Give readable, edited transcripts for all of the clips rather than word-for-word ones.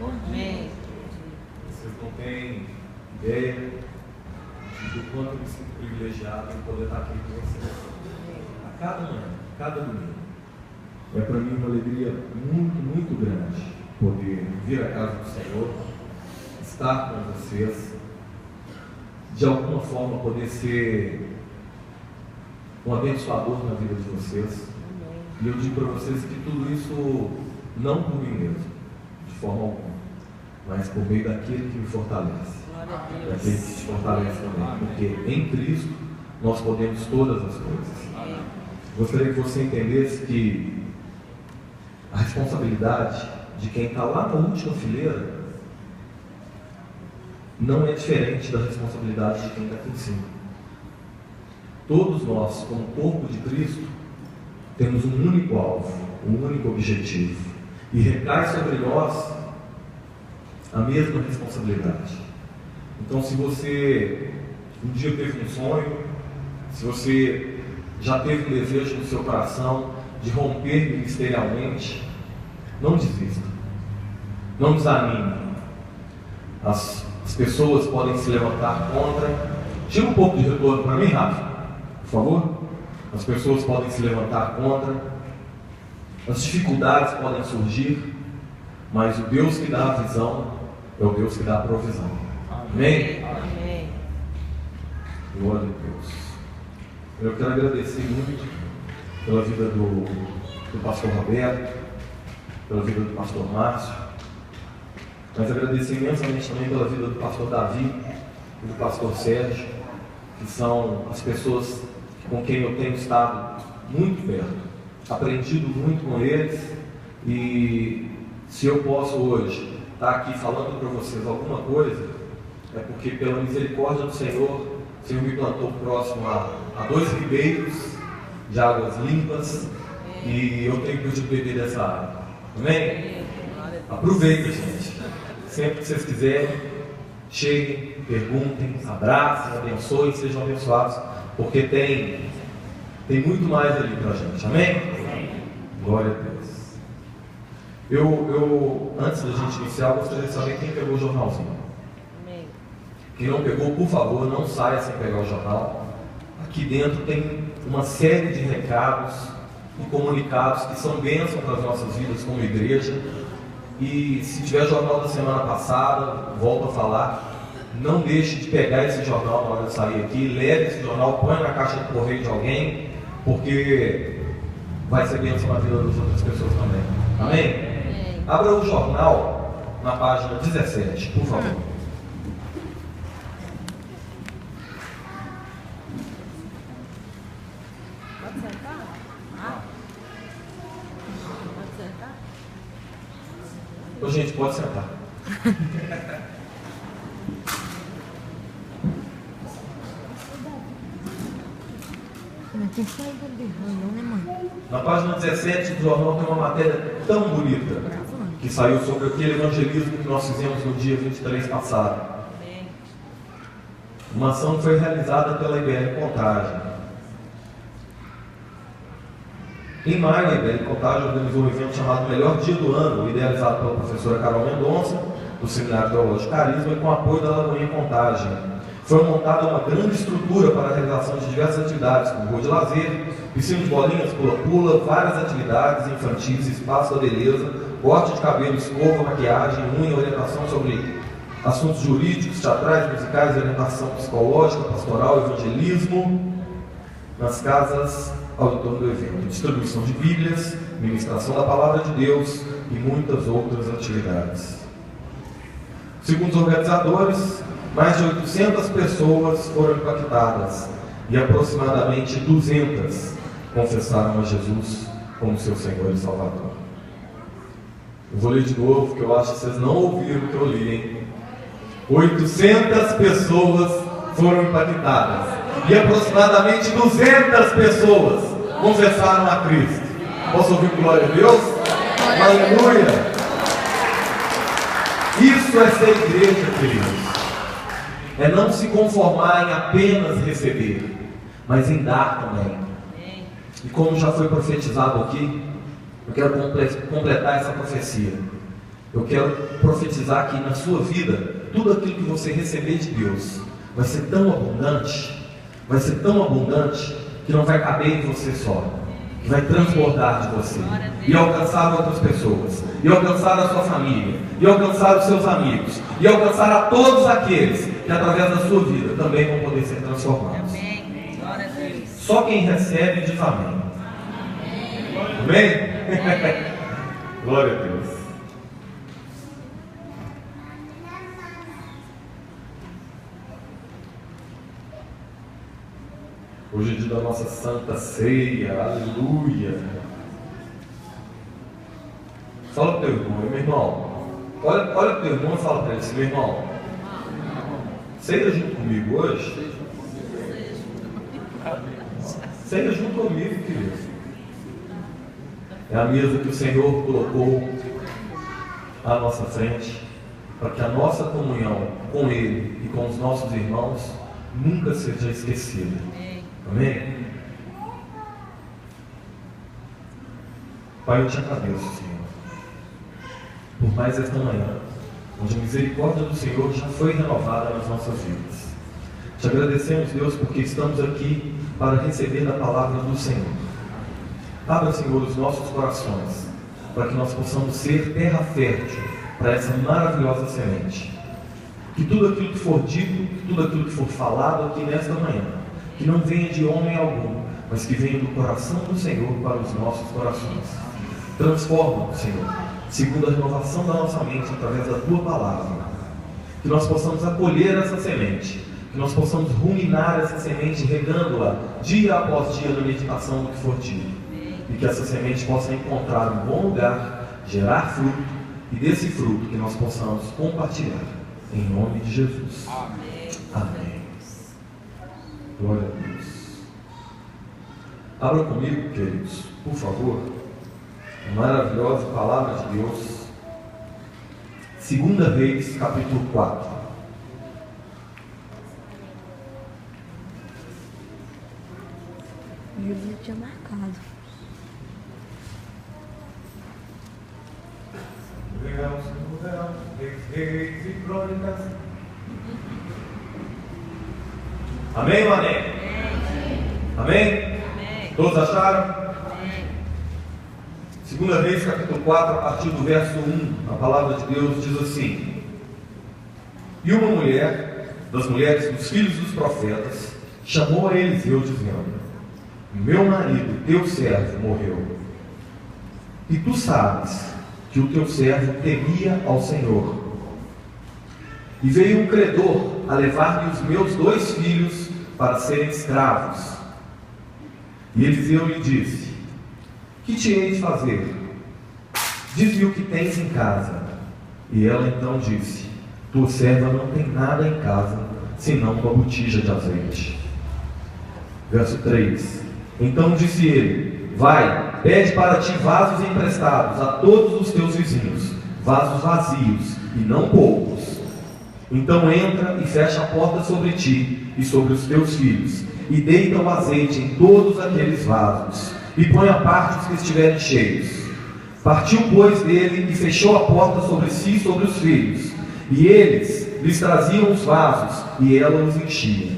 Amém. Vocês não têm ideia do quanto eu me sinto privilegiado em poder estar aqui com vocês. A cada manhã, cada domingo. É para mim uma alegria muito, muito grande poder vir à casa do Senhor, estar com vocês, de alguma forma poder ser um abençoador na vida de vocês. E eu digo para vocês que tudo isso não por mim mesmo, de forma alguma, mas por meio daquele que me fortalece, daquele que te fortalece também, porque em Cristo nós podemos todas as coisas. Gostaria que você entendesse que a responsabilidade de quem está lá na última fileira não é diferente da responsabilidade de quem está aqui em cima. Todos nós, como corpo de Cristo, temos um único alvo, um único objetivo, e recai sobre nós a mesma responsabilidade. Então, se você um dia teve um sonho, se você já teve um desejo no seu coração de romper ministerialmente, não desista, não desanime. As pessoas podem se levantar contra. Tira um pouco de retorno para mim, Rafa, por favor. As pessoas podem se levantar contra, as dificuldades podem surgir, mas o Deus que dá a visão é o Deus que dá a provisão. Amém? Amém. Glória a Deus. Eu quero agradecer muito pela vida do pastor Roberto, pela vida do pastor Márcio, mas agradecer imensamente também pela vida do pastor Davi e do pastor Sérgio, que são as pessoas com quem eu tenho estado muito perto, aprendido muito com eles, e se eu posso hoje estar aqui falando para vocês alguma coisa, é porque pela misericórdia do Senhor, o Senhor me plantou próximo a 2 ribeiros de águas limpas, e eu tenho podido beber dessa água. Amém? Aproveita, gente. Sempre que vocês quiserem, cheguem, perguntem, abracem, abençoem, sejam abençoados, porque tem muito mais ali para a gente. Amém? Glória a Deus. Eu antes da gente iniciar, gostaria de saber quem pegou o jornalzinho. Quem não pegou, por favor, não saia sem pegar o jornal. Aqui dentro tem uma série de recados e comunicados que são bênçãos para as nossas vidas como igreja. E se tiver jornal da semana passada, volto a falar, não deixe de pegar esse jornal na hora de sair aqui, leve esse jornal, põe na caixa de correio de alguém, porque vai ser bênção na vida das outras pessoas também. Amém? Abra o jornal na página 17, por favor. Pode sentar? Pode sentar? Ô, gente, pode sentar. Tem que sair do berrando, né, mãe? Na página 17 do jornal tem uma matéria tão bonita que saiu sobre aquele evangelismo que nós fizemos no dia 23 passado. Uma ação que foi realizada pela IBL Contagem. Em maio, a IBL Contagem organizou um evento chamado Melhor Dia do Ano, idealizado pela professora Carol Mendonça, do Seminário Teológico Carisma, e com apoio da Lagoinha Contagem. Foi montada uma grande estrutura para a realização de diversas atividades, como rua de lazer, piscina de bolinhas, pula-pula, várias atividades infantis, espaço da beleza, corte de cabelo, escova, maquiagem, unha, orientação sobre assuntos jurídicos, teatrais, musicais, orientação psicológica, pastoral, evangelismo, nas casas ao entorno do evento, distribuição de bíblias, ministração da palavra de Deus e muitas outras atividades. Segundo os organizadores, mais de 800 pessoas foram impactadas e aproximadamente 200 confessaram a Jesus como seu Senhor e Salvador. Eu vou ler de novo, porque eu acho que vocês não ouviram o que eu li, hein? 800 pessoas foram impactadas e aproximadamente 200 pessoas confessaram a Cristo. Posso ouvir glória a Deus? Aleluia! Isso é ser igreja, queridos. É não se conformar em apenas receber, mas em dar também. E como já foi profetizado aqui, eu quero completar essa profecia. Eu quero profetizar que na sua vida, tudo aquilo que você receber de Deus vai ser tão abundante, que não vai caber em você só, que vai transbordar de você e alcançar outras pessoas, e alcançar a sua família, e alcançar os seus amigos, e alcançar a todos aqueles que através da sua vida também vão poder ser transformados. Só quem recebe diz amém. Amém? Glória a Deus. Hoje é dia da nossa Santa Ceia, aleluia. Fala para o teu irmão, meu irmão, olha para o teu irmão e fala para ele assim: meu irmão, ceia junto comigo hoje? Ceia junto comigo, querido. É a mesa que o Senhor colocou à nossa frente, para que a nossa comunhão com Ele e com os nossos irmãos nunca seja esquecida. Amém? Pai, eu te agradeço, Senhor, por mais esta manhã, onde a misericórdia do Senhor já foi renovada nas nossas vidas. Te agradecemos, Deus, porque estamos aqui para receber a palavra do Senhor. Abra, Senhor, os nossos corações, para que nós possamos ser terra fértil para essa maravilhosa semente. Que tudo aquilo que for dito, tudo aquilo que for falado aqui nesta manhã, que não venha de homem algum, mas que venha do coração do Senhor para os nossos corações. Transforma, Senhor, segundo a renovação da nossa mente através da Tua palavra. Que nós possamos acolher essa semente, que nós possamos ruminar essa semente, regando-a dia após dia na meditação do que for dito. E que essa semente possa encontrar um bom lugar, gerar fruto, e desse fruto que nós possamos compartilhar. Em nome de Jesus. Amém. Amém. Glória a Deus. Abra comigo, queridos, por favor, a maravilhosa palavra de Deus. 2 Reis, capítulo 4. Eu tinha marcado. Reis e crônicas. Amém ou amém? Amém? Todos acharam? 2 Reis, capítulo 4, a partir do verso 1, a palavra de Deus diz assim: E uma mulher, das mulheres dos filhos dos profetas, chamou a Eliseu, dizendo: Meu marido, teu servo, morreu, e tu sabes que o teu servo temia ao Senhor. E veio um credor a levar-me os meus 2 filhos para serem escravos. E Eliseu lhe disse: Que te hei de fazer? Diz-me o que tens em casa. E ela então disse: Tua serva não tem nada em casa, senão uma botija de azeite. Verso 3: Então disse ele: Vai, pede para ti vasos emprestados a todos os teus vizinhos, vasos vazios, e não poucos. Então entra e fecha a porta sobre ti e sobre os teus filhos, e deita o azeite em todos aqueles vasos, e põe à parte os que estiverem cheios. Partiu, pois, dele e fechou a porta sobre si e sobre os filhos, e eles lhes traziam os vasos, e ela os enchia.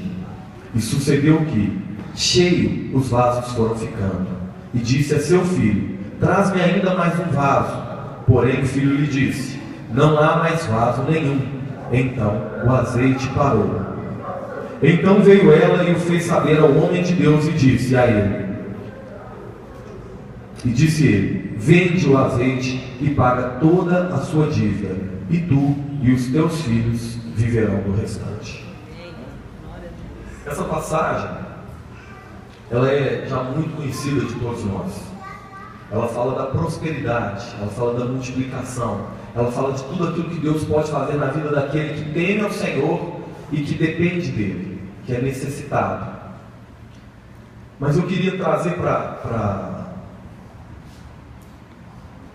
E sucedeu que, cheio, os vasos foram ficando. E disse a seu filho: Traz-me ainda mais um vaso. Porém o filho lhe disse: Não há mais vaso nenhum. Então o azeite parou. Então veio ela e o fez saber ao homem de Deus, e disse a ele: Vende o azeite e paga toda a sua dívida, e tu e os teus filhos viverão do restante. Essa passagem, ela é já muito conhecida de todos nós. Ela fala da prosperidade, ela fala da multiplicação, ela fala de tudo aquilo que Deus pode fazer na vida daquele que teme ao Senhor e que depende dele, que é necessitado. Mas eu queria trazer para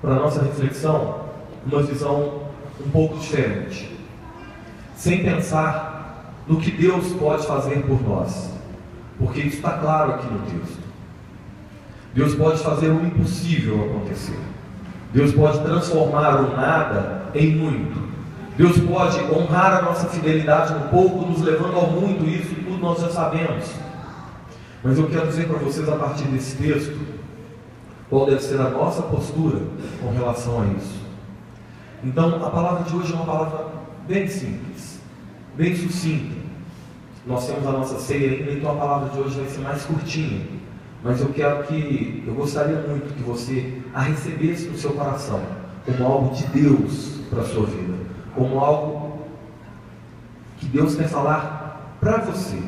a nossa reflexão uma visão um pouco diferente, sem pensar no que Deus pode fazer por nós, porque isso está claro aqui no texto. Deus pode fazer o impossível acontecer. Deus pode transformar o nada em muito. Deus pode honrar a nossa fidelidade no pouco, nos levando ao muito, e isso tudo nós já sabemos. Mas eu quero dizer para vocês, a partir desse texto, qual deve ser a nossa postura com relação a isso. Então, a palavra de hoje é uma palavra bem simples, bem sucinta. Nós temos a nossa ceia ainda, então a palavra de hoje vai ser mais curtinha. Mas eu gostaria muito que você a recebesse no seu coração, como algo de Deus para a sua vida, como algo que Deus quer falar para você.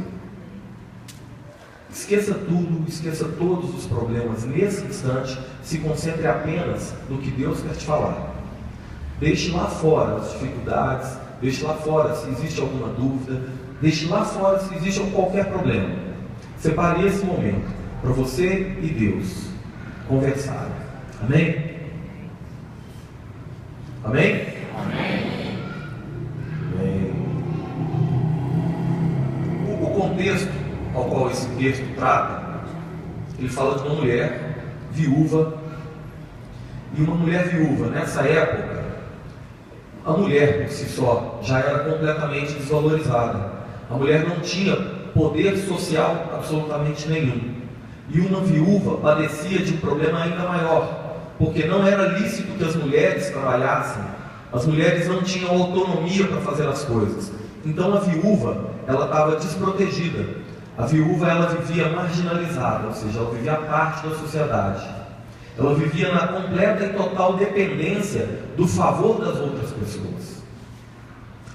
Esqueça tudo, esqueça todos os problemas nesse instante, se concentre apenas no que Deus quer te falar. Deixe lá fora as dificuldades, deixe lá fora se existe alguma dúvida, deixe lá fora se existe qualquer problema. Separe esse momento para você e Deus conversarem. Amém? Amém? Amém. Amém. O contexto ao qual esse texto trata, ele fala de uma mulher viúva. E uma mulher viúva, nessa época, a mulher por si só já era completamente desvalorizada. A mulher não tinha poder social absolutamente nenhum. E uma viúva padecia de um problema ainda maior, porque não era lícito que as mulheres trabalhassem. As mulheres não tinham autonomia para fazer as coisas. Então a viúva, ela estava desprotegida. A viúva, ela vivia marginalizada, ou seja, ela vivia à parte da sociedade. Ela vivia na completa e total dependência do favor das outras pessoas.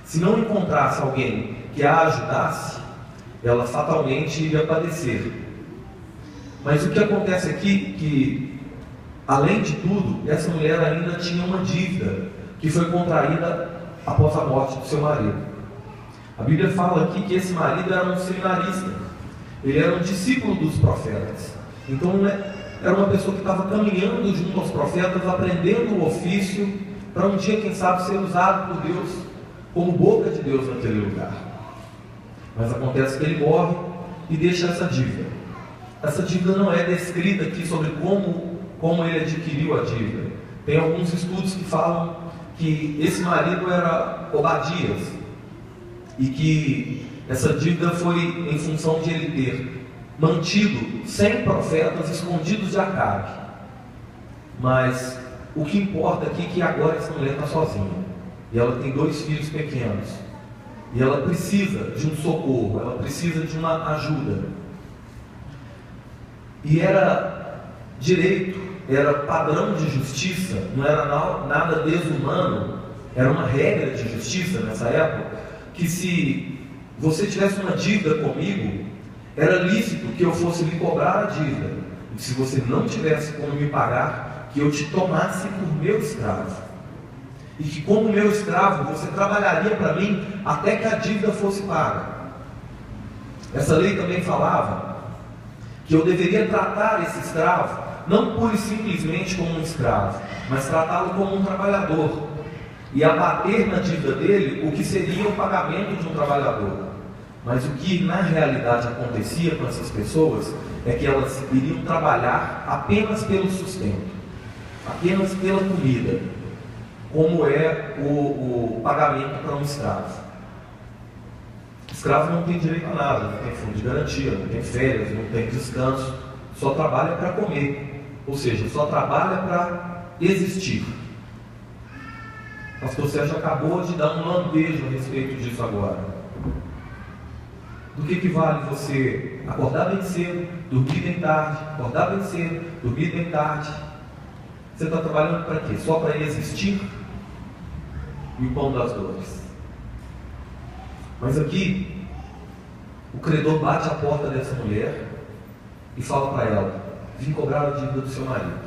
Se não encontrasse alguém que a ajudasse, ela fatalmente iria padecer. Mas o que acontece aqui, que além de tudo, essa mulher ainda tinha uma dívida que foi contraída após a morte do seu marido. A Bíblia fala aqui que esse marido era um seminarista. Ele era um discípulo dos profetas. Então, era uma pessoa que estava caminhando junto aos profetas, aprendendo o ofício, para um dia, quem sabe, ser usado por Deus, como boca de Deus naquele lugar. Mas acontece que ele morre e deixa essa dívida. Essa dívida não é descrita aqui sobre como ele adquiriu a dívida. Tem alguns estudos que falam que esse marido era Obadias, e que essa dívida foi em função de ele ter mantido 100 profetas escondidos de Acabe. Mas o que importa aqui é que agora essa mulher está sozinha, e ela tem 2 filhos pequenos, e ela precisa de um socorro, ela precisa de uma ajuda. E era direito, era padrão de justiça, não era nada desumano, era uma regra de justiça nessa época, que se você tivesse uma dívida comigo, era lícito que eu fosse lhe cobrar a dívida, e se você não tivesse como me pagar, que eu te tomasse por meu escravo, e que como meu escravo você trabalharia para mim até que a dívida fosse paga. Essa lei também falava que eu deveria tratar esse escravo não pura e simplesmente como um escravo, mas tratá-lo como um trabalhador, e abater na dívida dele o que seria o pagamento de um trabalhador. Mas o que na realidade acontecia com essas pessoas é que elas iriam trabalhar apenas pelo sustento, apenas pela comida, como é o pagamento para um escravo. O escravo não tem direito a nada, não tem fundo de garantia, não tem férias, não tem descanso, só trabalha para comer, ou seja, só trabalha para existir. O pastor Sérgio acabou de dar um lampejo a respeito disso agora. Do que vale você acordar bem cedo, dormir bem tarde, acordar bem cedo, dormir bem tarde? Você está trabalhando para quê? Só para existir? E o pão das dores. Mas aqui, o credor bate a porta dessa mulher e fala para ela: vim cobrar a dívida do seu marido.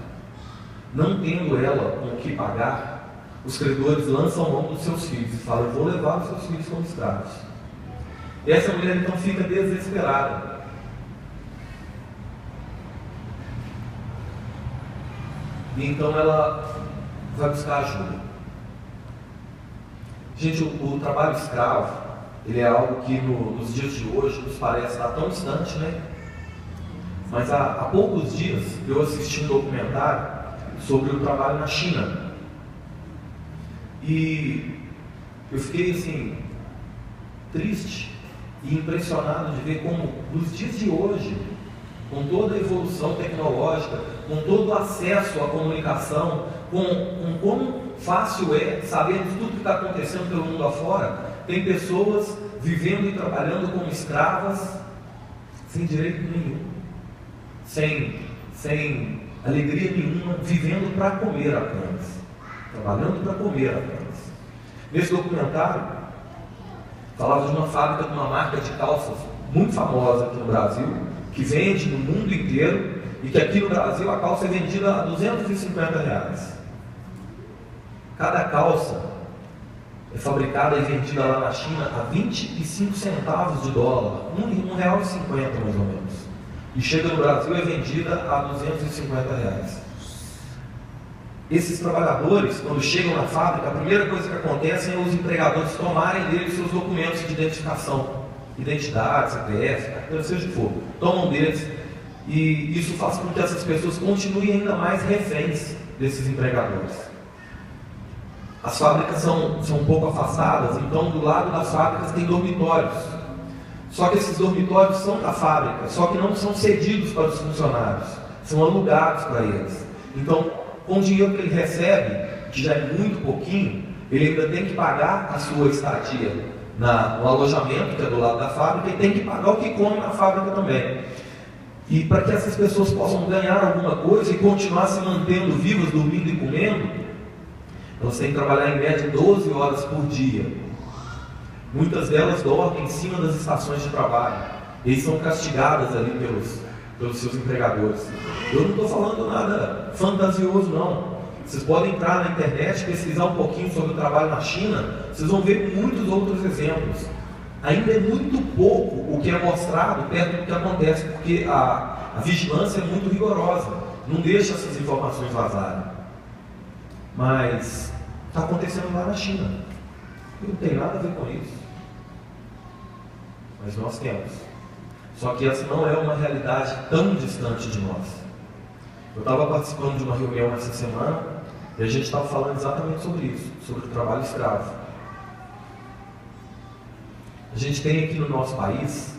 Não tendo ela com o que pagar, os credores lançam mão dos seus filhos e falam: eu vou levar os seus filhos como escravos. E essa mulher então fica desesperada. E então ela vai buscar ajuda. Gente, o trabalho escravo, ele é algo que nos dias de hoje nos parece estar tão distante, né? Mas há poucos dias eu assisti um documentário sobre o trabalho na China. E eu fiquei assim, triste e impressionado de ver como, nos dias de hoje, com toda a evolução tecnológica, com todo o acesso à comunicação, com como fácil é saber de tudo que está acontecendo pelo mundo afora, tem pessoas vivendo e trabalhando como escravas, sem direito nenhum, sem alegria nenhuma, vivendo para comer apenas, trabalhando para comer apenas. Nesse documentário, falava de uma fábrica de uma marca de calças muito famosa aqui no Brasil, que vende no mundo inteiro, e que aqui no Brasil a calça é vendida a R$250. Cada calça é fabricada e vendida lá na China a 25 centavos de dólar, R$1,50 mais ou menos. E chega no Brasil e é vendida a R$250. Esses trabalhadores, quando chegam na fábrica, a primeira coisa que acontece é os empregadores tomarem deles seus documentos de identificação, identidade, CPF, carteira, seja o que for, tomam deles, e isso faz com que essas pessoas continuem ainda mais reféns desses empregadores. As fábricas são um pouco afastadas, então do lado das fábricas tem dormitórios. Só que esses dormitórios são da fábrica, só que não são cedidos para os funcionários, são alugados para eles. Então, com o dinheiro que ele recebe, que já é muito pouquinho, ele ainda tem que pagar a sua estadia no alojamento, que é do lado da fábrica, e tem que pagar o que come na fábrica também. E para que essas pessoas possam ganhar alguma coisa e continuar se mantendo vivas, dormindo e comendo, elas têm que trabalhar em média 12 horas por dia. Muitas delas dormem em cima das estações de trabalho. Eles são castigadas ali pelos seus empregadores. Eu não estou falando nada fantasioso, não. Vocês podem entrar na internet, pesquisar um pouquinho sobre o trabalho na China, vocês vão ver muitos outros exemplos. Ainda é muito pouco o que é mostrado perto do que acontece, porque a vigilância é muito rigorosa, não deixa essas informações vazarem. Mas está acontecendo lá na China. Não tem nada a ver com isso. Mas nós temos. Só que essa não é uma realidade tão distante de nós. Eu estava participando de uma reunião essa semana e a gente estava falando exatamente sobre isso, sobre o trabalho escravo. A gente tem aqui no nosso país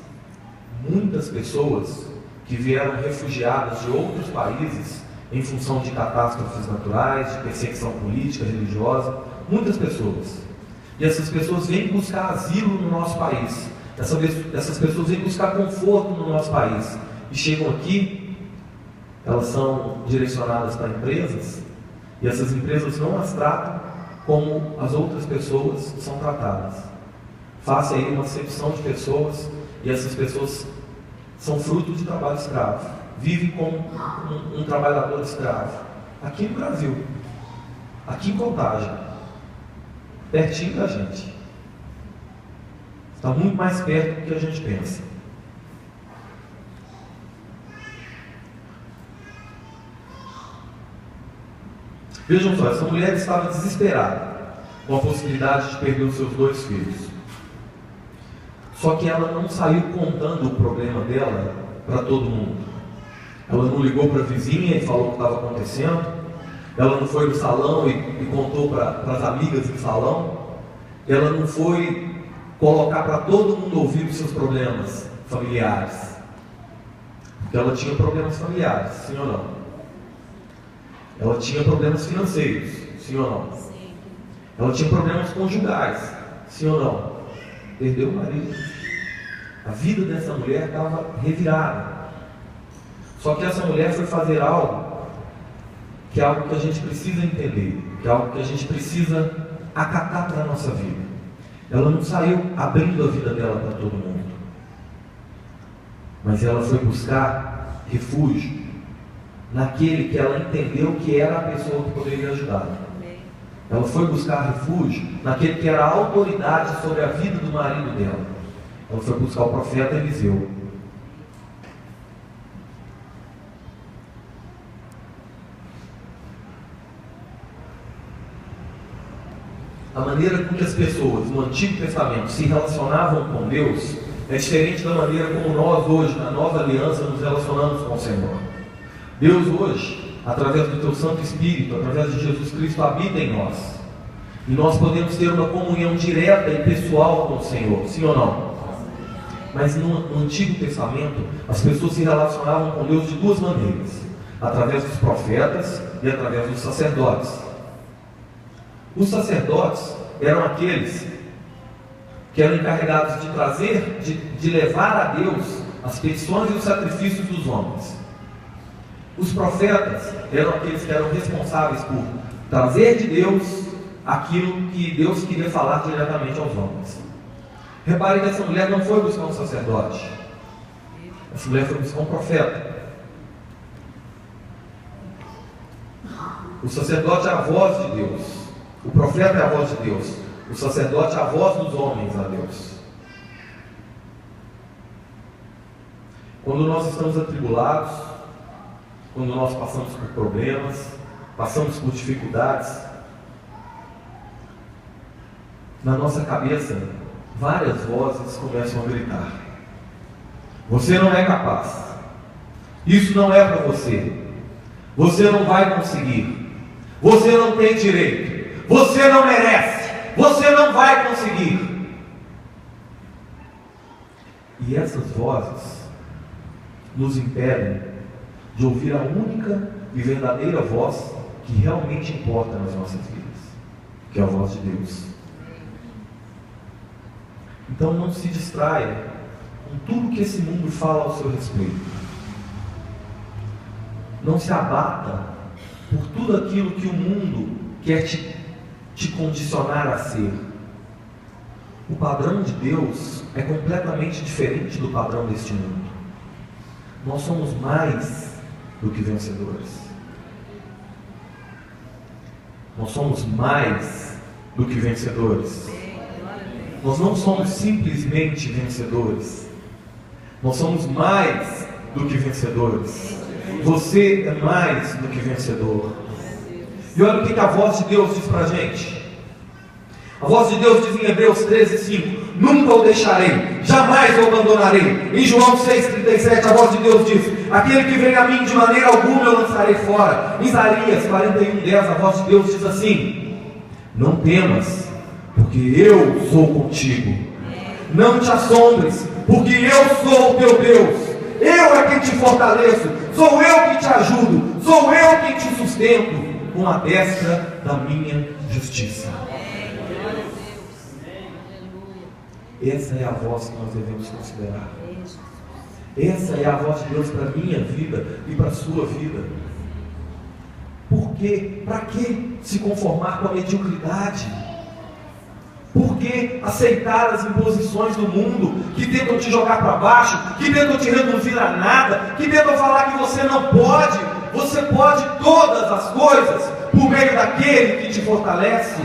muitas pessoas que vieram refugiadas de outros países em função de catástrofes naturais, de perseguição política, religiosa, muitas pessoas. E essas pessoas vêm buscar asilo no nosso país. Essas pessoas vêm buscar conforto no nosso país. E chegam aqui, elas são direcionadas para empresas, e essas empresas não as tratam como as outras pessoas são tratadas. Faça aí uma acepção de pessoas, e essas pessoas são fruto de trabalho escravo. Vivem como um trabalhador escravo. Aqui no Brasil, aqui em Contagem, pertinho da gente. Está muito mais perto do que a gente pensa. Vejam só, essa mulher estava desesperada com a possibilidade de perder os seus 2 filhos. Só que ela não saiu contando o problema dela para todo mundo. Ela não ligou para a vizinha e falou o que estava acontecendo. Ela não foi no salão e contou para as amigas do salão. Ela não foi colocar para todo mundo ouvir os seus problemas familiares. Porque ela tinha problemas familiares, sim ou não? Ela tinha problemas financeiros, sim ou não? Sim. Ela tinha problemas conjugais, sim ou não? Perdeu o marido. A vida dessa mulher estava revirada. Só que essa mulher foi fazer algo que é algo que a gente precisa entender, que é algo que a gente precisa acatar para a nossa vida. Ela não saiu abrindo a vida dela para todo mundo, mas ela foi buscar refúgio naquele que ela entendeu que era a pessoa que poderia ajudar. Ela foi buscar refúgio naquele que era a autoridade sobre a vida do marido dela. Ela foi buscar o profeta Eliseu. A maneira com que as pessoas no Antigo Testamento se relacionavam com Deus é diferente da maneira como nós hoje, na nova aliança, nos relacionamos com o Senhor. Deus hoje, através do Teu Santo Espírito, através de Jesus Cristo, habita em nós. E nós podemos ter uma comunhão direta e pessoal com o Senhor, sim ou não? Mas no Antigo Testamento, as pessoas se relacionavam com Deus de duas maneiras: através dos profetas e através dos sacerdotes. Os sacerdotes eram aqueles que eram encarregados de trazer, de levar a Deus as petições e os sacrifícios dos homens. Os profetas eram aqueles que eram responsáveis por trazer de Deus aquilo que Deus queria falar diretamente aos homens. Repare que essa mulher não foi buscar um sacerdote, essa mulher foi buscar um profeta. O sacerdote é a voz de Deus, o profeta é a voz de Deus, o sacerdote é a voz dos homens a Deus. Quando nós estamos atribulados, quando nós passamos por problemas, passamos por dificuldades, na nossa cabeça várias vozes começam a gritar: você não é capaz, isso não é para você, você não vai conseguir, você não tem direito, você não merece, você não vai conseguir. E essas vozes nos impedem de ouvir a única e verdadeira voz que realmente importa nas nossas vidas, que é a voz de Deus. Então não se distraia com tudo que esse mundo fala ao seu respeito. Não se abata por tudo aquilo que o mundo quer te condicionar a ser. O padrão de Deus é completamente diferente do padrão deste mundo. Nós somos mais do que vencedores. Nós somos mais do que vencedores. Nós não somos simplesmente vencedores. Nós somos mais do que vencedores. Você é mais do que vencedor. E olha o que a voz de Deus diz para a gente. A voz de Deus diz em Hebreus 13:5: nunca o deixarei, jamais o abandonarei. Em João 6,37 a voz de Deus diz: aquele que vem a mim de maneira alguma eu lançarei fora. Em Isaías 41:10 a voz de Deus diz assim: não temas, porque eu sou contigo. Não te assombres, porque eu sou o teu Deus. Eu é quem te fortaleço, sou eu que te ajudo, sou eu quem te sustento com a destra da minha justiça. Essa é a voz que nós devemos considerar. Essa é a voz de Deus para a minha vida e para a sua vida. Por quê? Para que se conformar com a mediocridade? Por que aceitar as imposições do mundo que tentam te jogar para baixo, que tentam te reduzir a nada, que tentam falar que você não pode? Você pode todas as coisas por meio daquele que te fortalece.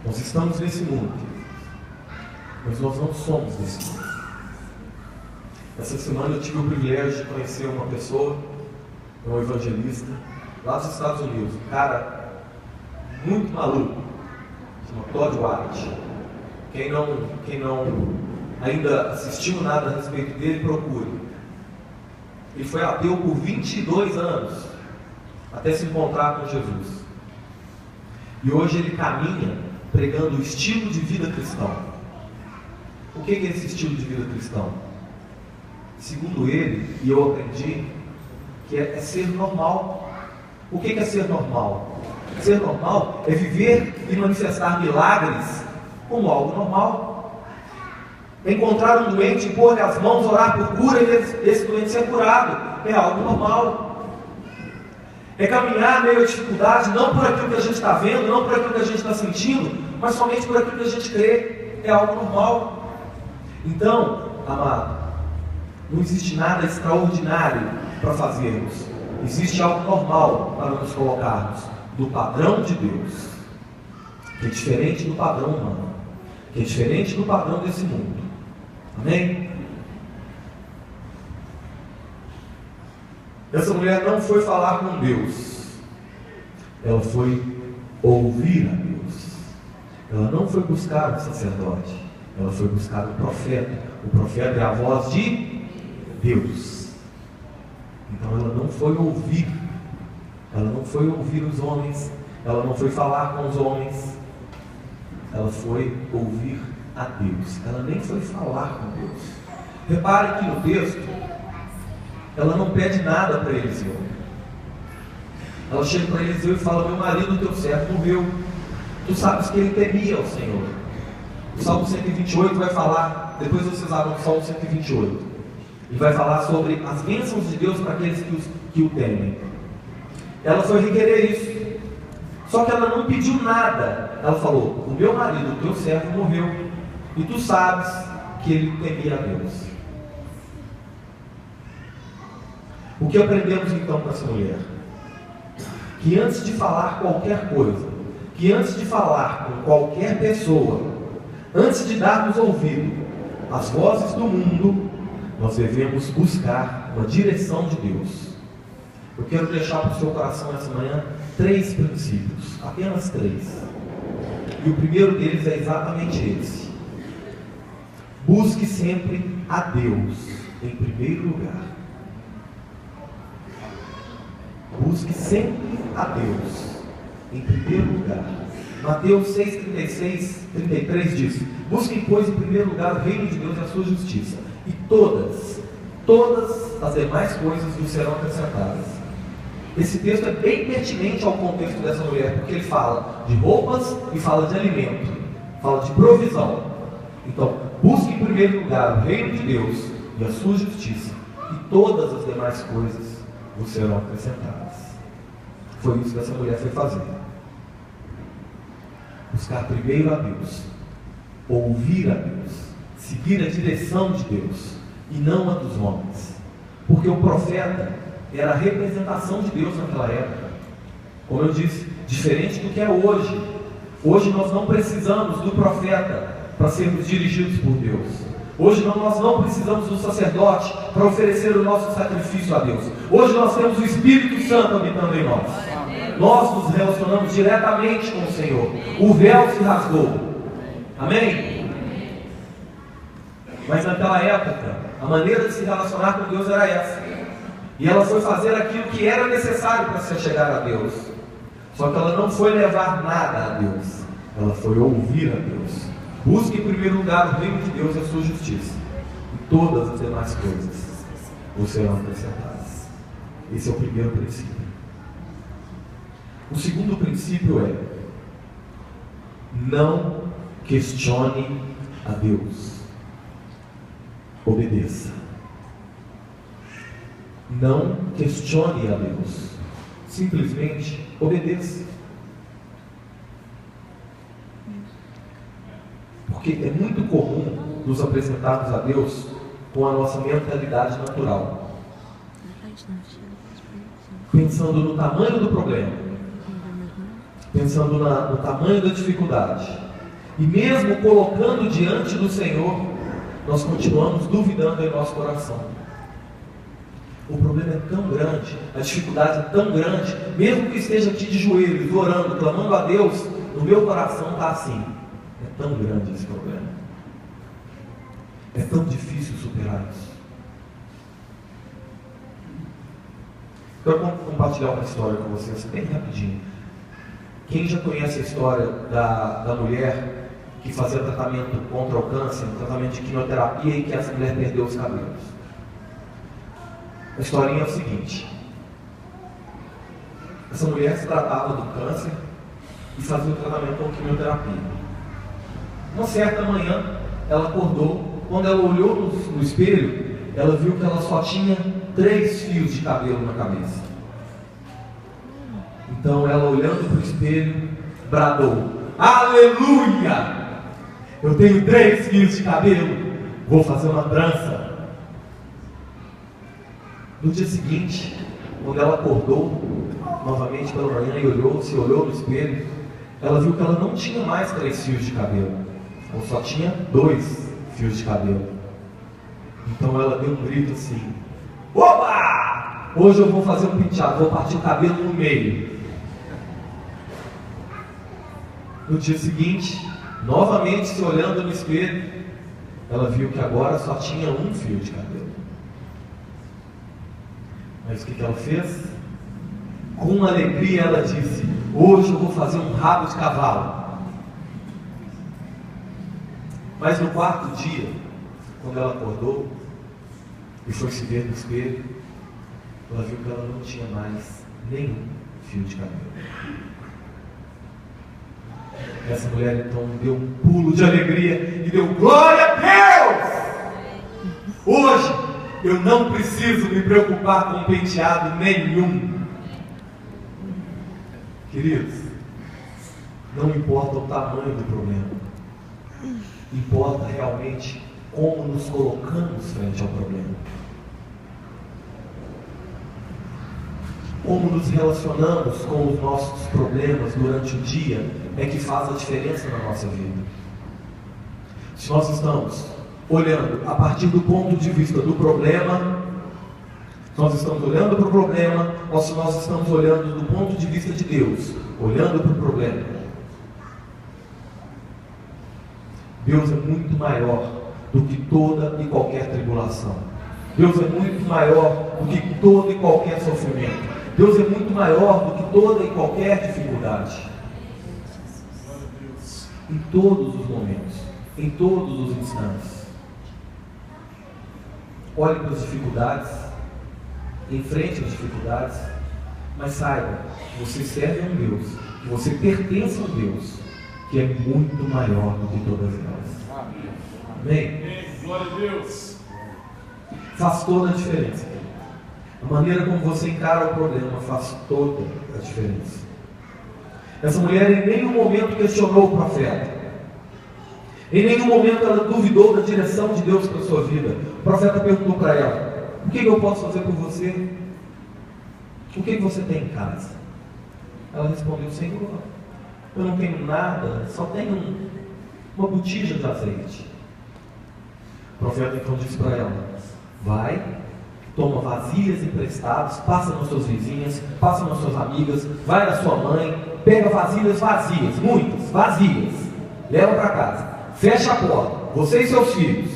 Nós estamos nesse mundo, mas nós não somos desse mundo. Essa semana eu tive o privilégio de conhecer uma pessoa, um evangelista, lá dos Estados Unidos, um cara muito maluco, chama Todd White. Quem não ainda assistiu nada a respeito dele, procure. Ele foi ateu por 22 anos, até se encontrar com Jesus. E hoje ele caminha pregando o estilo de vida cristão. O que é esse estilo de vida cristão? Segundo ele, e eu aprendi, que é ser normal. O que é ser normal? Ser normal é viver e manifestar milagres como algo normal. É encontrar um doente, pôr-lhe as mãos, orar por cura e esse doente ser curado. É algo normal. É caminhar meio à dificuldade, não por aquilo que a gente está vendo, não por aquilo que a gente está sentindo, mas somente por aquilo que a gente crê. É algo normal. Então, amado, não existe nada extraordinário para fazermos. Existe algo normal para nos colocarmos no padrão de Deus, que é diferente do padrão humano, que é diferente do padrão desse mundo. Amém? Essa mulher não foi falar com Deus, ela foi ouvir a Deus. Ela não foi buscar o sacerdote, ela foi buscar o profeta. O profeta é a voz de Deus. Então ela não foi ouvir os homens, ela não foi falar com os homens, ela foi ouvir a Deus. Ela nem foi falar com Deus. Repare que no texto, ela não pede nada para Eliseu. Ela chega para Eliseu e fala: meu marido, teu servo, morreu. Tu sabes que ele temia ao Senhor. O Salmo 128 vai falar, depois vocês abram o Salmo 128, e vai falar sobre as bênçãos de Deus para aqueles que o temem. Ela foi requerer isso, só que ela não pediu nada. Ela falou: o meu marido, o teu servo, morreu, e tu sabes que ele temia a Deus. O que aprendemos então com essa mulher? Que antes de falar qualquer coisa, que antes de falar com qualquer pessoa, antes de darmos ouvido às vozes do mundo, nós devemos buscar uma direção de Deus. Eu quero deixar para o seu coração essa manhã 3 princípios, apenas 3. E o primeiro deles é exatamente esse: busque sempre a Deus em primeiro lugar. Busque sempre a Deus em primeiro lugar. Mateus 6:33 diz: busquem, pois, em primeiro lugar o reino de Deus e a sua justiça, e todas as demais coisas vos serão acrescentadas. Esse texto é bem pertinente ao contexto dessa mulher, porque ele fala de roupas e fala de alimento, fala de provisão. Então, busque em primeiro lugar o reino de Deus e a sua justiça, e todas as demais coisas vos serão acrescentadas. Foi isso que essa mulher foi fazer. Buscar primeiro a Deus, ouvir a Deus, seguir a direção de Deus e não a dos homens, porque o profeta era a representação de Deus naquela época. Como eu disse, diferente do que é hoje. Hoje nós não precisamos do profeta para sermos dirigidos por Deus. Hoje nós não precisamos do sacerdote para oferecer o nosso sacrifício a Deus. Hoje nós temos o Espírito Santo habitando em nós. Nós nos relacionamos diretamente com o Senhor. O véu se rasgou. Amém? Mas naquela época, a maneira de se relacionar com Deus era essa. E ela foi fazer aquilo que era necessário para se chegar a Deus. Só que ela não foi levar nada a Deus. Ela foi ouvir a Deus. Busque em primeiro lugar o reino de Deus e a sua justiça, e todas as demais coisas vos serão acrescentadas. Esse é o primeiro princípio. O segundo princípio é: não questione a Deus, obedeça. Não questione a Deus, simplesmente obedeça. Porque é muito comum nos apresentarmos a Deus com a nossa mentalidade natural, pensando no tamanho do problema, pensando no tamanho da dificuldade, e mesmo colocando diante do Senhor, nós continuamos duvidando em nosso coração. O problema é tão grande, a dificuldade é tão grande, mesmo que esteja aqui de joelhos, orando, clamando a Deus, no meu coração está assim: é tão grande esse problema, é tão difícil superar isso. Quero compartilhar uma história com vocês, bem rapidinho. Quem já conhece a história da mulher que fazia tratamento contra o câncer, tratamento de quimioterapia, e que essa mulher perdeu os cabelos? A historinha é o seguinte: essa mulher se tratava do câncer e fazia o tratamento com quimioterapia. Uma certa manhã, ela acordou. Quando ela olhou no espelho, ela viu que ela só tinha 3 fios de cabelo na cabeça. Então ela, olhando para o espelho, bradou: aleluia! Eu tenho 3 fios de cabelo, vou fazer uma trança. No dia seguinte, quando ela acordou novamente pela manhã e se olhou no espelho, ela viu que ela não tinha mais 3 fios de cabelo, ela só tinha 2 fios de cabelo. Então ela deu um grito assim: opa! Hoje eu vou fazer um penteado, vou partir o cabelo no meio. No dia seguinte, novamente se olhando no espelho, ela viu que agora só tinha 1 fio de cabelo. Mas o que ela fez? Com alegria ela disse: hoje eu vou fazer um rabo de cavalo. Mas no quarto dia, quando ela acordou e foi se ver no espelho, ela viu que ela não tinha mais nenhum fio de cabelo. Essa mulher então deu um pulo de alegria e deu glória a Deus! Hoje eu não preciso me preocupar com penteado nenhum. Queridos, não importa o tamanho do problema, importa realmente como nos colocamos frente ao problema. Como nos relacionamos com os nossos problemas durante o dia é que faz a diferença na nossa vida. Se nós estamos olhando a partir do ponto de vista do problema, se nós estamos olhando para o problema, ou se nós estamos olhando do ponto de vista de Deus, olhando para o problema. Deus é muito maior do que toda e qualquer tribulação. Deus é muito maior do que todo e qualquer sofrimento. Deus é muito maior do que toda e qualquer dificuldade. Em todos os momentos, em todos os instantes. Olhe para as dificuldades, enfrente as dificuldades, mas saiba que você serve a um Deus, que você pertence a um Deus que é muito maior do que todas elas. Amém? Glória a Deus. Faz toda a diferença. A maneira como você encara o problema faz toda a diferença. Essa mulher em nenhum momento questionou o profeta. Em nenhum momento ela duvidou da direção de Deus para a sua vida. O profeta perguntou para ela: o que eu posso fazer por você? O que você tem em casa? Ela respondeu: Senhor, eu não tenho nada, só tenho uma botija de azeite. O profeta então disse para ela: vai, toma vasilhas emprestadas, passa nas suas vizinhas, passa nas suas amigas, vai na sua mãe, pega vasilhas vazias, muitas, vazias, leva para casa, fecha a porta, você e seus filhos,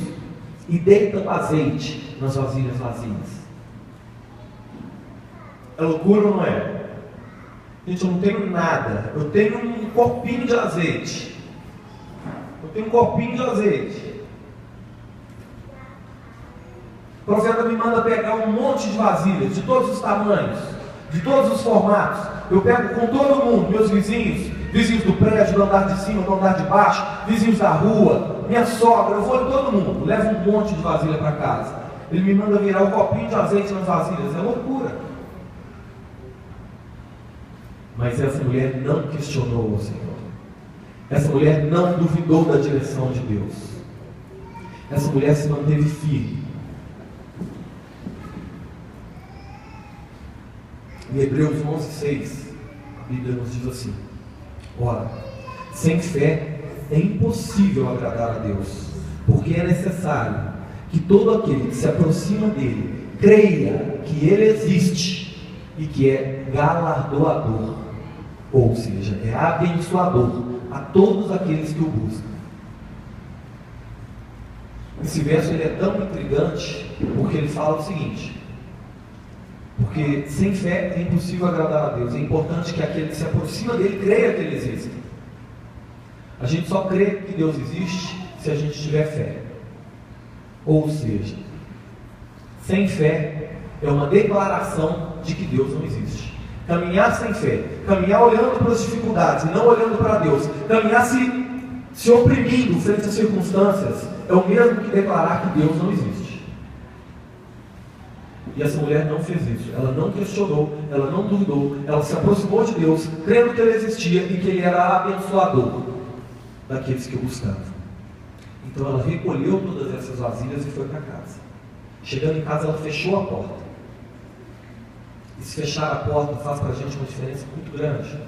e deita azeite nas vasilhas vazias. É loucura ou não é? Gente, eu não tenho nada, eu tenho um copinho de azeite. Eu tenho um copinho de azeite. O profeta me manda pegar um monte de vasilhas, de todos os tamanhos, de todos os formatos. Eu pego com todo mundo, meus vizinhos, vizinhos do prédio, do andar de cima, do andar de baixo, vizinhos da rua, minha sogra, eu vou em todo mundo, levo um monte de vasilha para casa. Ele me manda virar um copinho de azeite nas vasilhas, é loucura. Mas essa mulher não questionou o Senhor. Essa mulher não duvidou da direção de Deus. Essa mulher se manteve firme. Em Hebreus 11:6, a Bíblia nos diz assim: ora, sem fé é impossível agradar a Deus, porque é necessário que todo aquele que se aproxima dele creia que ele existe e que é galardoador, ou seja, é abençoador a todos aqueles que o buscam. Esse verso ele é tão intrigante porque ele fala o seguinte: porque sem fé é impossível agradar a Deus. É importante que aquele que se aproxima dele creia que ele existe. A gente só crê que Deus existe se a gente tiver fé. Ou seja, sem fé é uma declaração de que Deus não existe. Caminhar sem fé, caminhar olhando para as dificuldades e não olhando para Deus, caminhar se oprimindo frente às circunstâncias, é o mesmo que declarar que Deus não existe. E essa mulher não fez isso, ela não questionou, ela não duvidou, ela se aproximou de Deus, crendo que Ele existia e que Ele era abençoador daqueles que o buscavam. Então ela recolheu todas essas vasilhas e foi para casa. Chegando em casa, ela fechou a porta. E se fechar a porta faz para a gente uma diferença muito grande,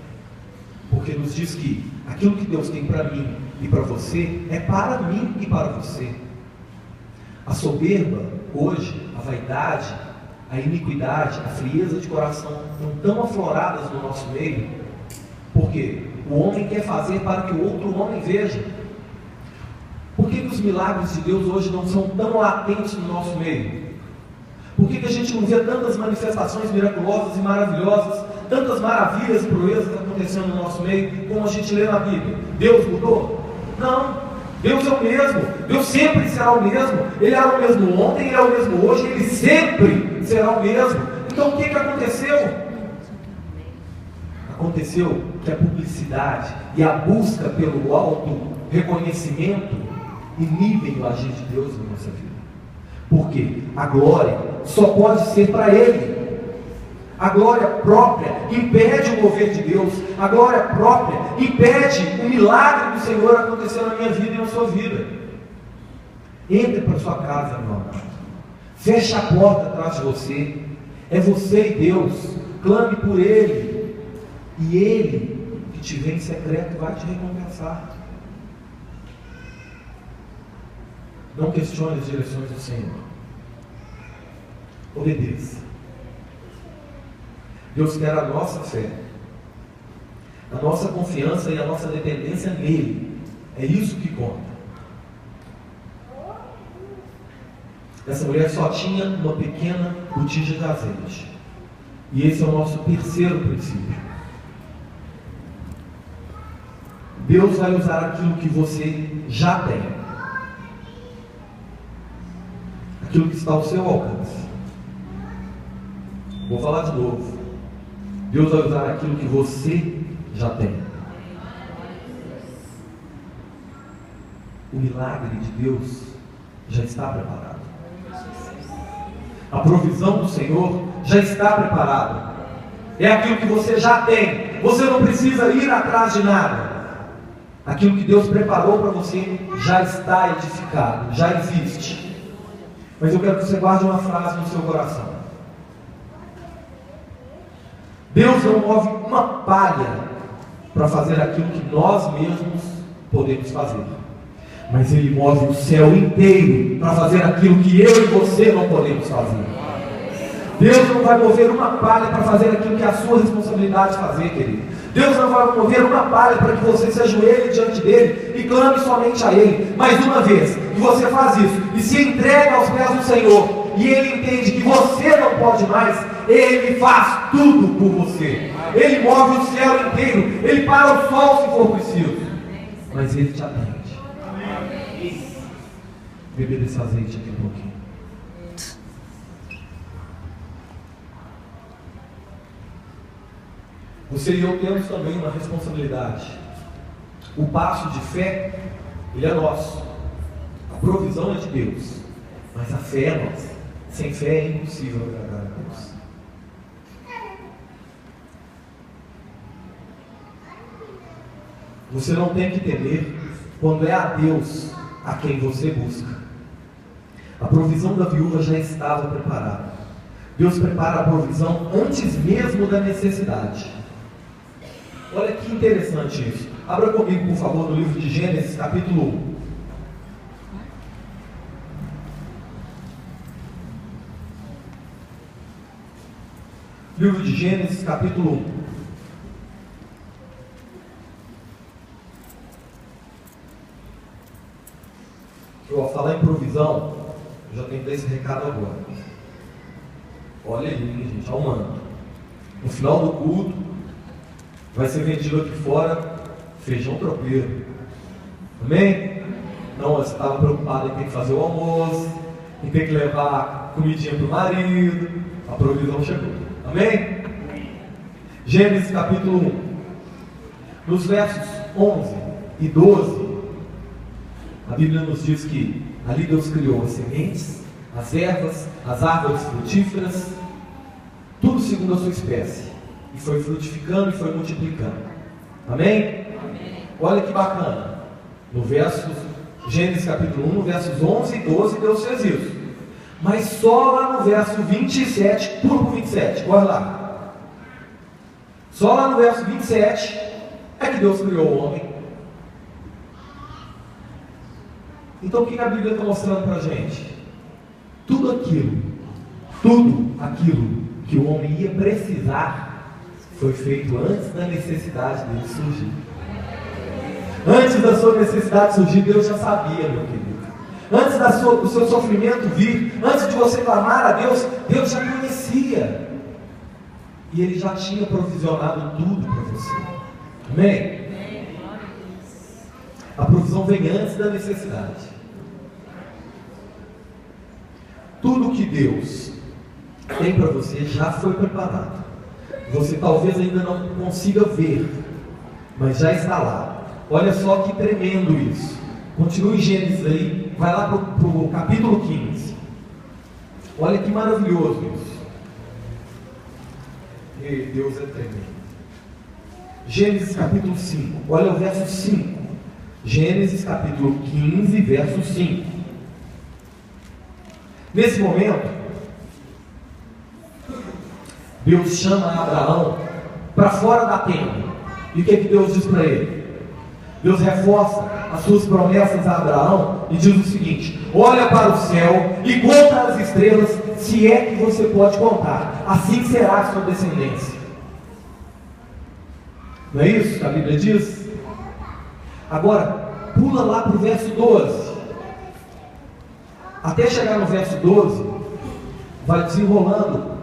porque nos diz que aquilo que Deus tem para mim e para você é para mim e para você. A soberba hoje, a vaidade, a iniquidade, a frieza de coração estão tão afloradas no nosso meio, porque o homem quer fazer para que o outro homem veja. Por que os milagres de Deus hoje não são tão latentes no nosso meio? Por que a gente não vê tantas manifestações miraculosas e maravilhosas, tantas maravilhas e proezas acontecendo no nosso meio, como a gente lê na Bíblia? Deus mudou? Não. Deus é o mesmo. Deus sempre será o mesmo. Ele era o mesmo ontem, Ele é o mesmo hoje, Ele sempre será o mesmo. Então o que aconteceu? Aconteceu que a publicidade e a busca pelo auto-reconhecimento inibem o agir de Deus na nossa vida. Por quê? A glória só pode ser para Ele. A glória própria impede o mover de Deus. A glória própria impede o milagre do Senhor acontecer na minha vida e na sua vida. Entre para sua casa, meu amado. Feche a porta atrás de você. É você e Deus. Clame por Ele. E Ele, que te vê em secreto, vai te recompensar. Não questione as direções do Senhor. Obedeça. Deus quer a nossa fé, a nossa confiança e a nossa dependência nele. É isso que conta. Essa mulher só tinha uma pequena botija de azeite. E esse é o nosso terceiro princípio. Deus vai usar aquilo que você já tem, aquilo que está ao seu alcance. Vou falar de novo. Deus vai usar aquilo que você já tem. O milagre de Deus já está preparado. A provisão do Senhor já está preparada. É aquilo que você já tem. Você não precisa ir atrás de nada. Aquilo que Deus preparou para você já está edificado, já existe. Mas eu quero que você guarde uma frase no seu coração. Deus não move uma palha para fazer aquilo que nós mesmos podemos fazer. Mas Ele move o céu inteiro para fazer aquilo que eu e você não podemos fazer. Deus não vai mover uma palha para fazer aquilo que é a sua responsabilidade fazer, querido. Deus não vai mover uma palha para que você se ajoelhe diante dEle e clame somente a Ele. Mas uma vez que você faz isso e se entrega aos pés do Senhor, e Ele entende que você não pode mais, Ele faz tudo por você. Ele move o céu inteiro. Ele para o sol se for preciso. Mas Ele te atende. Beber desse azeite aqui um pouquinho. Você e eu temos também uma responsabilidade. O passo de fé, ele é nosso. A provisão é de Deus. Mas a fé é nossa. Sem fé é impossível agradar a Deus. Você não tem que temer quando é a Deus a quem você busca. A provisão da viúva já estava preparada. Deus prepara a provisão antes mesmo da necessidade. Olha que interessante isso. Abra comigo, por favor, no livro de Gênesis, capítulo 1. Livro de Gênesis, capítulo 1. Eu vou falar em provisão, eu já tenho esse recado agora. Olha aí, gente, ao manto. No final do culto, vai ser vendido aqui fora feijão tropeiro. Amém? Não, você estava preocupado em ter que fazer o almoço, em ter que levar comidinha para o marido. A provisão chegou. Amém? Gênesis capítulo 1. Nos versos 11 e 12, a Bíblia nos diz que ali Deus criou as sementes, as ervas, as árvores frutíferas, tudo segundo a sua espécie. E foi frutificando e foi multiplicando. Amém? Amém. Olha que bacana. No verso, Gênesis capítulo 1, no versos 11 e 12, Deus fez isso. Mas só lá no verso 27, pula para o 27, olha lá. Só lá no verso 27 é que Deus criou o homem. Então o que a Bíblia está mostrando para a gente? Tudo aquilo que o homem ia precisar foi feito antes da necessidade dele surgir. Antes da sua necessidade surgir, Deus já sabia, meu querido. Antes do seu sofrimento vir, antes de você clamar a Deus, Deus já conhecia. E Ele já tinha provisionado tudo para você. Amém? A provisão vem antes da necessidade. Tudo que Deus tem para você já foi preparado. Você talvez ainda não consiga ver, mas já está lá. Olha só que tremendo isso. Continue em Gênesis aí, vai lá para o capítulo 15. Olha que maravilhoso isso. E Deus é tremendo. Gênesis capítulo 5, olha o verso 5. Gênesis capítulo 15, verso 5. Nesse momento, Deus chama Abraão para fora da tenda. E o que Deus diz para ele? Deus reforça as suas promessas a Abraão e diz o seguinte: olha para o céu e conta as estrelas, se é que você pode contar, assim será a sua descendência. Não é isso que a Bíblia diz? Agora, pula lá para o verso 12. Até chegar no verso 12, vai desenrolando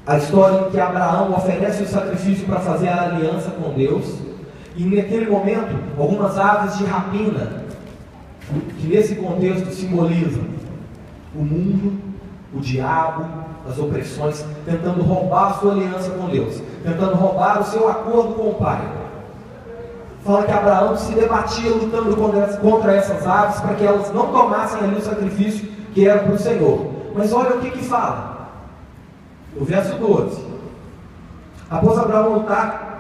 a história em que Abraão oferece o sacrifício para fazer a aliança com Deus. E naquele momento, algumas aves de rapina, que nesse contexto simbolizam o mundo, o diabo, as opressões, tentando roubar a sua aliança com Deus, tentando roubar o seu acordo com o Pai. Fala que Abraão se debatia lutando contra essas aves para que elas não tomassem ali o sacrifício que era para o Senhor. Mas olha o que fala. O verso 12. Após Abraão lutar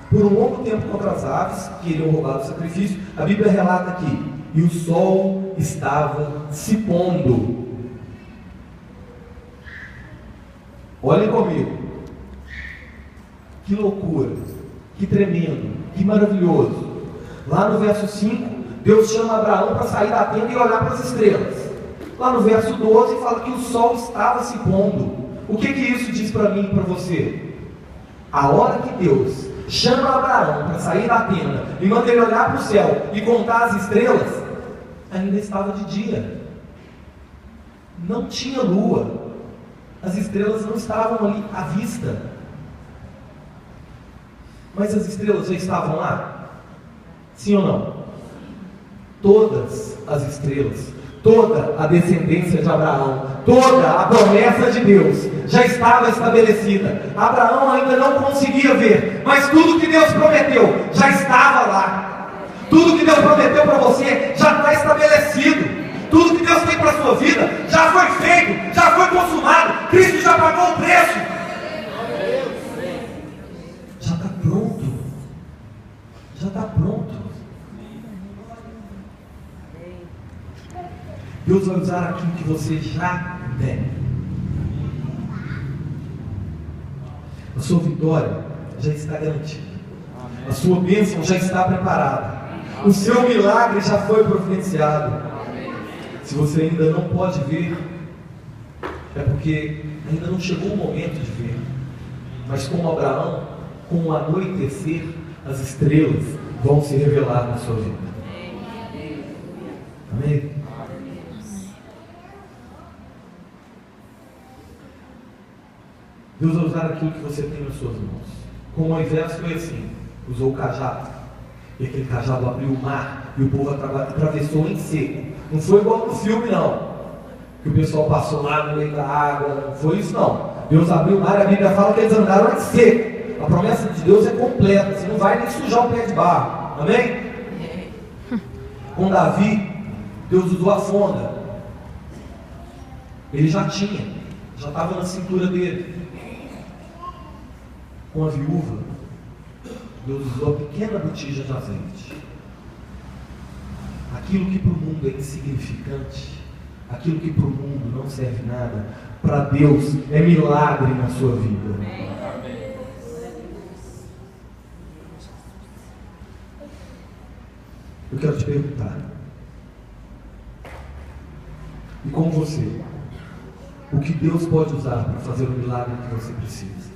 por um longo tempo contra as aves que iriam roubar o sacrifício, a Bíblia relata aqui: e o sol estava se pondo. Olhem comigo. Que loucura, que tremendo, que maravilhoso. Lá no verso 5, Deus chama Abraão para sair da tenda e olhar para as estrelas. Lá no verso 12 fala que o sol estava se pondo. O que isso diz para mim e para você? A hora que Deus chama Abraão para sair da tenda e manda ele olhar para o céu e contar as estrelas, ainda estava de dia. Não tinha lua. As estrelas não estavam ali à vista. Mas as estrelas já estavam lá? Sim ou não? Todas as estrelas, toda a descendência de Abraão, toda a promessa de Deus já estava estabelecida. Abraão ainda não conseguia ver, mas tudo que Deus prometeu já estava lá. Tudo que Deus prometeu para você já está estabelecido. Tudo que Deus tem para a sua vida já foi feito, já foi consumado. Cristo já pagou o preço. Já está pronto. Já está pronto. Deus vai usar aquilo que você já tem. A sua vitória já está garantida. A sua bênção já está preparada. O seu milagre já foi providenciado. Se você ainda não pode ver, é porque ainda não chegou o momento de ver. Mas como Abraão, com o anoitecer, as estrelas vão se revelar na sua vida. Amém? Deus vai usar aquilo que você tem nas suas mãos. Com Moisés foi assim, usou o cajado, e aquele cajado abriu o mar, e o povo atravessou em seco. Não foi igual no filme não, que o pessoal passou lá no meio da água, não foi isso não. Deus abriu o mar, a Bíblia fala que eles andaram em seco. A promessa de Deus é completa, você não vai nem sujar o pé de barro, amém? Com Davi, Deus usou a fonda. Ele já tinha, já estava na cintura dele. Com a viúva, Deus usou a pequena botija de azeite. Aquilo que para o mundo é insignificante, aquilo que para o mundo não serve nada, para Deus é milagre na sua vida. Eu quero te perguntar, e com você, o que Deus pode usar para fazer o milagre que você precisa?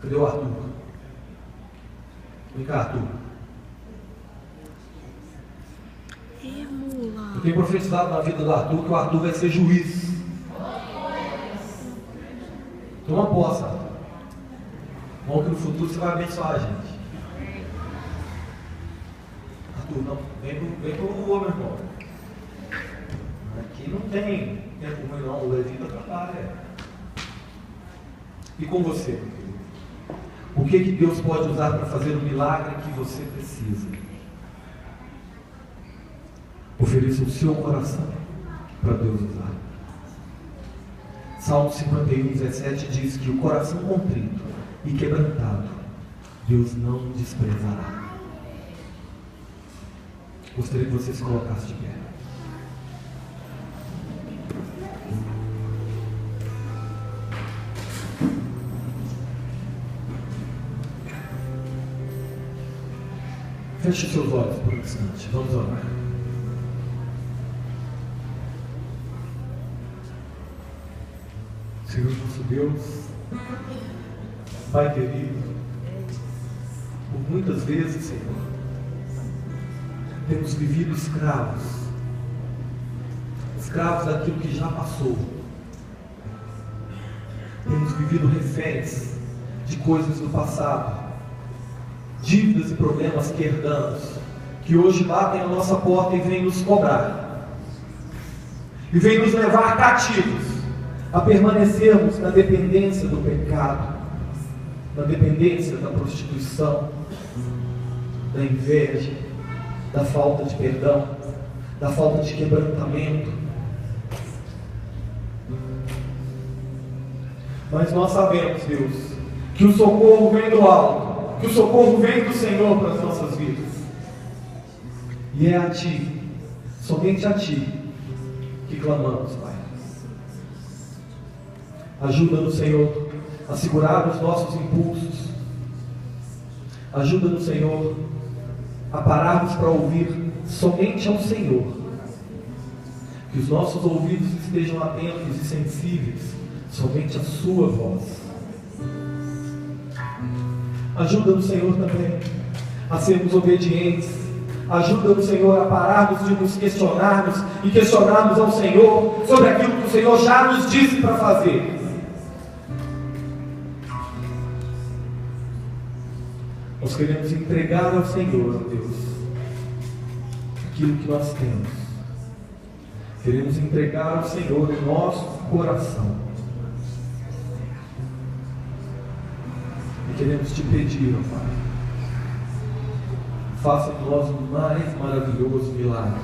Cadê o Arthur? Vem cá, Arthur. Eu tenho profetizado na vida do Arthur que o Arthur vai ser juiz. Toma posse, Arthur. Bom que no futuro você vai abençoar a gente. Arthur, não, vem pro meu irmão. Aqui não tem tempo ruim não, o Levita trabalha. E com você, meu filho? O que Deus pode usar para fazer o milagre que você precisa? Ofereça o seu coração para Deus usar. Salmo 51, 17 diz que o coração contrito e quebrantado Deus não desprezará. Gostaria que você se colocasse de pé. Feche seus olhos por um instante. Vamos orar. Senhor nosso Deus, Pai querido, por muitas vezes, Senhor, temos vivido escravos daquilo que já passou. Temos vivido reféns de coisas do passado, dívidas e problemas que herdamos, que hoje batem a nossa porta e vêm nos cobrar, e vêm nos levar cativos a permanecermos na dependência do pecado, na dependência da prostituição, da inveja, da falta de perdão, da falta de quebrantamento. Mas nós sabemos, Deus, que o socorro vem do alto, que o socorro vem do Senhor para as nossas vidas. E é a Ti, somente a Ti, que clamamos, Pai. Ajuda-nos, Senhor, a segurar os nossos impulsos. Ajuda-nos, Senhor, a pararmos para ouvir somente ao Senhor. Que os nossos ouvidos estejam atentos e sensíveis somente à Sua voz. Ajuda-nos, Senhor, também a sermos obedientes. Ajuda-nos, Senhor, a pararmos de nos questionarmos e questionarmos ao Senhor sobre aquilo que o Senhor já nos disse para fazer. Nós queremos entregar ao Senhor, ó Deus, aquilo que nós temos. Queremos entregar ao Senhor o nosso coração. E queremos te pedir, ó Pai, faça em nós o mais maravilhoso milagre.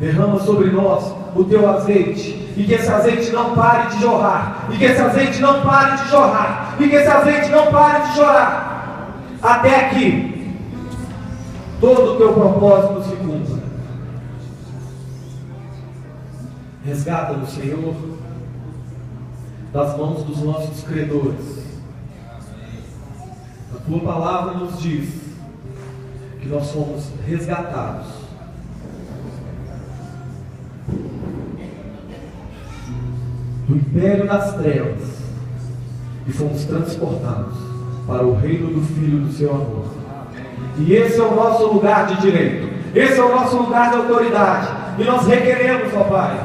Derrama sobre nós o teu azeite, e que esse azeite não pare de jorrar, e que esse azeite não pare de jorrar, e que esse azeite não pare de jorrar, até que todo o teu propósito se cumpra. Resgata-nos, Senhor, das mãos dos nossos credores. A tua palavra nos diz que nós somos resgatados do império das trevas e fomos transportados para o reino do Filho do seu amor. E esse é o nosso lugar de direito, esse é o nosso lugar de autoridade, e nós requeremos, ó Pai,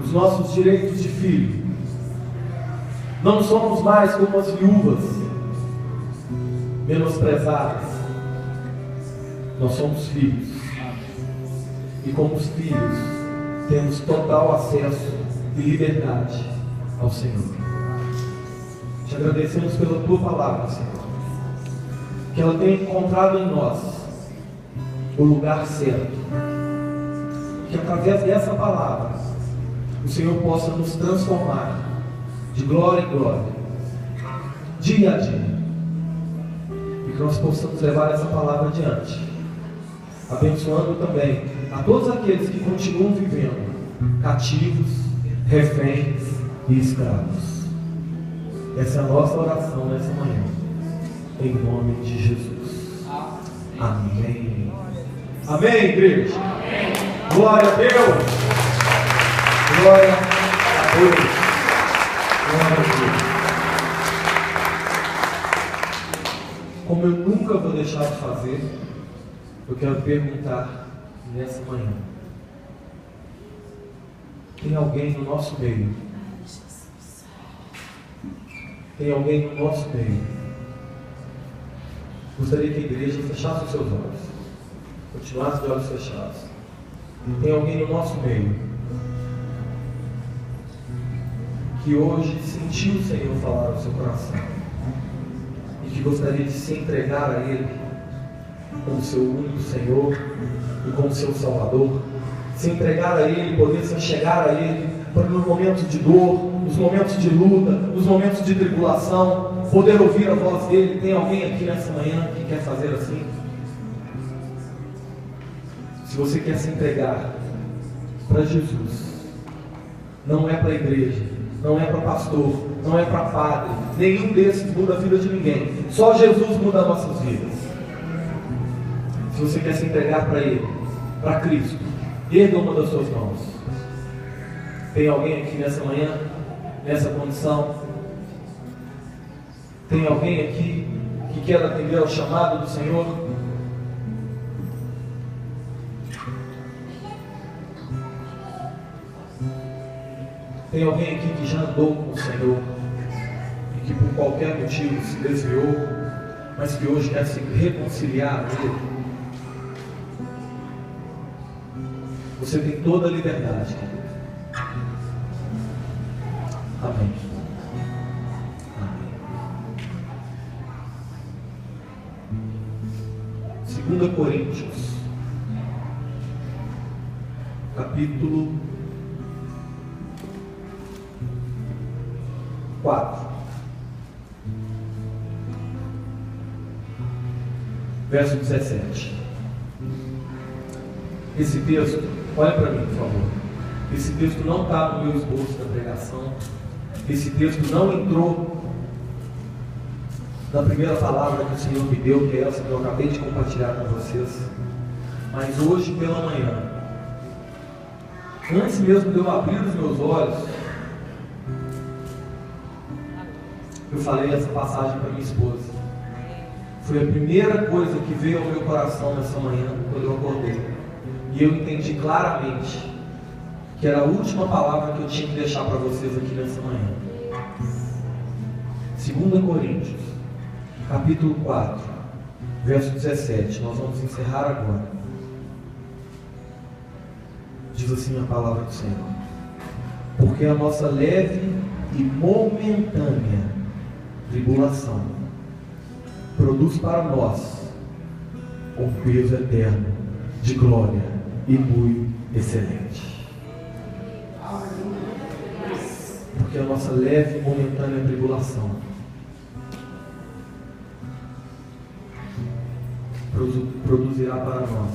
os nossos direitos de filho. Não somos mais como as viúvas menosprezadas. Nós somos filhos, e como os filhos temos total acesso e liberdade ao Senhor. Te agradecemos pela tua palavra, Senhor, que ela tenha encontrado em nós o lugar certo, que através dessa palavra o Senhor possa nos transformar de glória em glória, dia a dia, e que nós possamos levar essa palavra adiante, abençoando também a todos aqueles que continuam vivendo cativos, reféns e escravos. Essa é a nossa oração nessa manhã, em nome de Jesus. Amém. Amém, igreja. Amém. Glória a Deus. Glória a Deus. Glória a Deus. Como eu nunca vou deixar de fazer, Eu quero perguntar nessa manhã: tem alguém no nosso meio? Tem alguém no nosso meio? Gostaria que a igreja fechasse os seus olhos, continuasse de olhos fechados. Tem alguém no nosso meio que hoje sentiu o Senhor falar no seu coração e que gostaria de se entregar a Ele como seu único Senhor e como seu Salvador, se entregar a Ele, poder se chegar a Ele nos momentos de dor, nos momentos de luta, nos momentos de tribulação, poder ouvir a voz dEle? Tem alguém aqui nessa manhã que quer fazer assim? Se você quer se entregar para Jesus, não é para a igreja, não é para pastor, não é para padre, nenhum desses muda a vida de ninguém, só Jesus muda as nossas vidas. Se você quer se entregar para Ele, para Cristo, erga uma das suas mãos. Tem alguém aqui nessa manhã, nessa condição? Tem alguém aqui que quer atender ao chamado do Senhor? Tem alguém aqui que já andou com o Senhor e que por qualquer motivo se desviou, mas que hoje quer se reconciliar a Ele? Você tem toda a liberdade, querido. Amém. Amém. 2 Coríntios, capítulo 4, verso 17. Esse texto, olha para mim, por favor. Esse texto não está no meu esboço da pregação. Esse texto não entrou na primeira palavra que o Senhor me deu, que é essa que eu acabei de compartilhar com vocês. Mas hoje pela manhã, antes mesmo de eu abrir os meus olhos, eu falei essa passagem para minha esposa. Foi a primeira coisa que veio ao meu coração nessa manhã, quando eu acordei. E eu entendi claramente que era a última palavra que eu tinha que deixar para vocês aqui nessa manhã. 2 Coríntios, capítulo 4, verso 17. Nós vamos encerrar agora. Diz assim a palavra do Senhor: porque a nossa leve e momentânea tribulação produz para nós um peso eterno de glória e muito excelente. Porque a nossa leve e momentânea tribulação produzirá para nós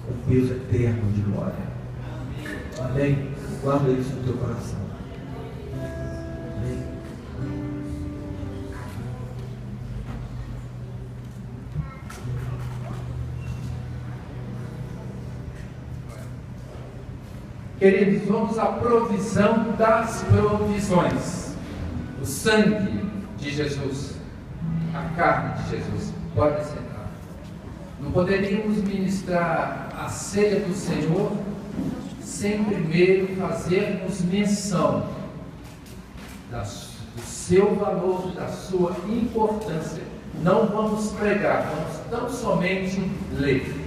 um peso eterno de glória. Amém? Guarda isso no teu coração. Amém? Queridos, vamos à provisão das provisões. O sangue de Jesus, a carne de Jesus. Pode sentar. Não poderíamos ministrar a ceia do Senhor sem primeiro fazermos menção do seu valor, da sua importância. Não vamos pregar, vamos tão somente ler.